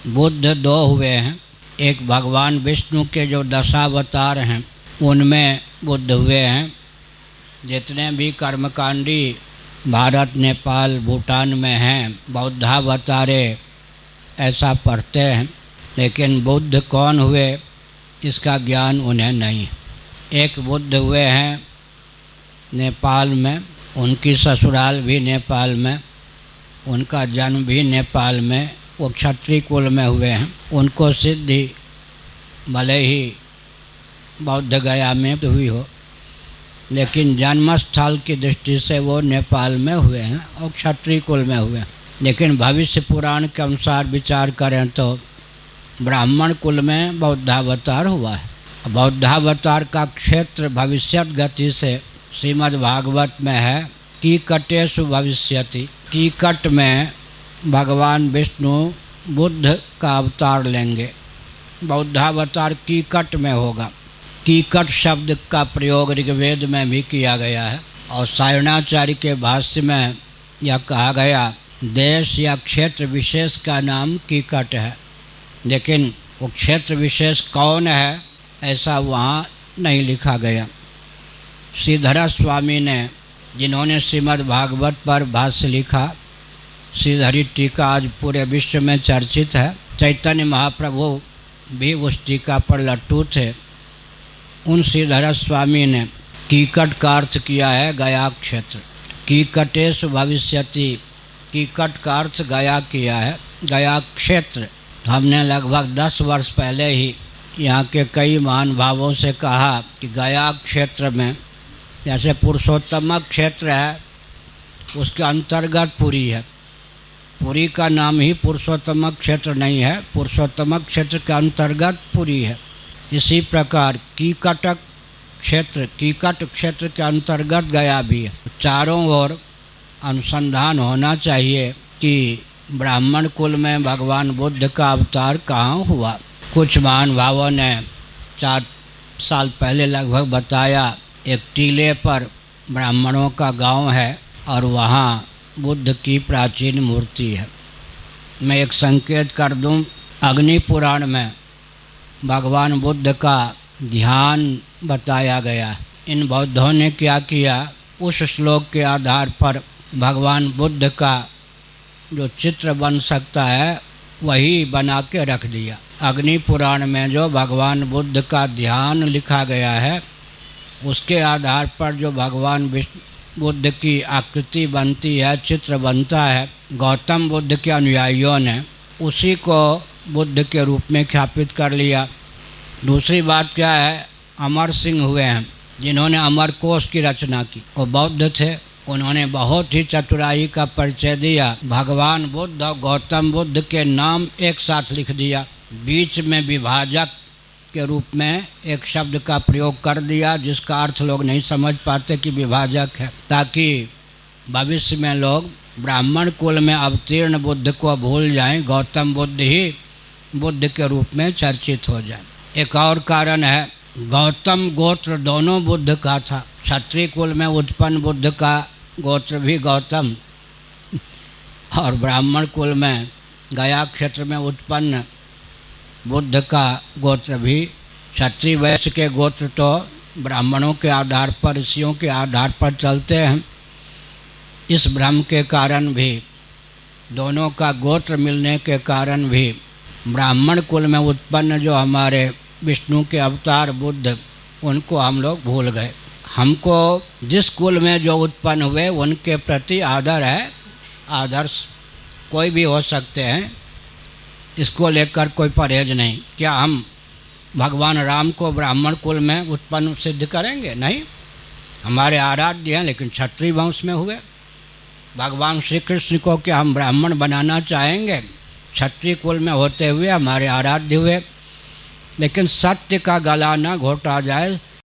बुद्ध दो हुए हैं। एक भगवान विष्णु के जो दशावतार हैं उनमें बुद्ध हुए हैं। जितने भी कर्मकांडी भारत, नेपाल, भूटान में हैं बौद्धावतारे ऐसा पढ़ते हैं, लेकिन बुद्ध कौन हुए इसका ज्ञान उन्हें नहीं। एक बुद्ध हुए हैं नेपाल में, उनकी ससुराल भी नेपाल में, उनका जन्म भी नेपाल में, वो क्षत्रिय कुल में हुए हैं। उनको सिद्धि भले ही बौद्ध गया में हुई हो, लेकिन जन्मस्थल की दृष्टि से वो नेपाल में हुए हैं और क्षत्रिय कुल में हुए हैं। लेकिन भविष्य पुराण के अनुसार विचार करें तो ब्राह्मण कुल में बौद्धावतार हुआ है। बौद्धावतार का क्षेत्र भविष्यत गति से श्रीमद् भागवत में है, कीकटेषु भविष्यति। कीकट में भगवान विष्णु बुद्ध का अवतार लेंगे, बौद्धावतार कीकट में होगा। कीकट शब्द का प्रयोग ऋग्वेद में भी किया गया है और सायणाचार्य के भाष्य में यह कहा गया देश या क्षेत्र विशेष का नाम कीकट है, लेकिन वो क्षेत्र विशेष कौन है ऐसा वहाँ नहीं लिखा गया। श्रीधर स्वामी ने, जिन्होंने श्रीमद् भागवत पर भाष्य लिखा, श्रीधरी टीका आज पूरे विश्व में चर्चित है। चैतन्य महाप्रभु भी उस टीका पर लट्टू थे। उन श्रीधर स्वामी ने कीकट का अर्थ किया है गया क्षेत्र। कीकटेषु भविष्यति, कीकट का अर्थ गया किया है, गया क्षेत्र। हमने लगभग 10 वर्ष पहले ही यहाँ के कई महानुभावों से कहा कि गया क्षेत्र में, जैसे पुरुषोत्तम क्षेत्र है उसके अंतर्गत पुरी है। पुरी का नाम ही पुरुषोत्तम क्षेत्र नहीं है, पुरुषोत्तम क्षेत्र के अंतर्गत पुरी है। इसी प्रकार कीकट क्षेत्र के अंतर्गत गया भी है। चारों ओर अनुसंधान होना चाहिए कि ब्राह्मण कुल में भगवान बुद्ध का अवतार कहाँ हुआ। कुछ महानुभावों ने 4 साल पहले लगभग बताया, एक टीले पर ब्राह्मणों का गांव है और वहाँ बुद्ध की प्राचीन मूर्ति है। मैं एक संकेत कर दूं, अग्नि पुराण में भगवान बुद्ध का ध्यान बताया गया। इन बौद्धों ने क्या किया, उस श्लोक के आधार पर भगवान बुद्ध का जो चित्र बन सकता है वही बना के रख दिया। अग्नि पुराण में जो भगवान बुद्ध का ध्यान लिखा गया है उसके आधार पर जो भगवान बुद्ध की आकृति बनती है, चित्र बनता है, गौतम बुद्ध के अनुयायियों ने उसी को बुद्ध के रूप में ख्यापित कर लिया। दूसरी बात क्या है, अमर सिंह हुए हैं जिन्होंने अमरकोश की रचना की। वो बौद्ध थे, उन्होंने बहुत ही चतुराई का परिचय दिया। भगवान बुद्ध और गौतम बुद्ध के नाम एक साथ लिख दिया, बीच में विभाजक के रूप में एक शब्द का प्रयोग कर दिया जिसका अर्थ लोग नहीं समझ पाते कि विभाजक है, ताकि भविष्य में लोग ब्राह्मण कुल में अवतीर्ण बुद्ध को भूल जाएं, गौतम बुद्ध ही बुद्ध के रूप में चर्चित हो जाए। एक और कारण है, गौतम गोत्र दोनों बुद्ध का था। क्षत्रिय कुल में उत्पन्न बुद्ध का गोत्र भी गौतम और ब्राह्मण कुल में गया क्षेत्र में उत्पन्न बुद्ध का गोत्र भी। क्षत्रिय वैश्य के गोत्र तो ब्राह्मणों के आधार पर, ऋषियों के आधार पर चलते हैं। इस भ्रम के कारण भी, दोनों का गोत्र मिलने के कारण भी ब्राह्मण कुल में उत्पन्न जो हमारे विष्णु के अवतार बुद्ध, उनको हम लोग भूल गए। हमको जिस कुल में जो उत्पन्न हुए उनके प्रति आदर है। आदर्श कोई भी हो सकते हैं, इसको लेकर कोई परहेज नहीं। क्या हम भगवान राम को ब्राह्मण कुल में उत्पन्न सिद्ध करेंगे? नहीं, हमारे आराध्य हैं लेकिन क्षत्रिय वंश में हुए। भगवान श्री कृष्ण को क्या हम ब्राह्मण बनाना चाहेंगे? क्षत्रिय कुल में होते हुए हमारे आराध्य हुए। लेकिन सत्य का गला न घोटा जाए,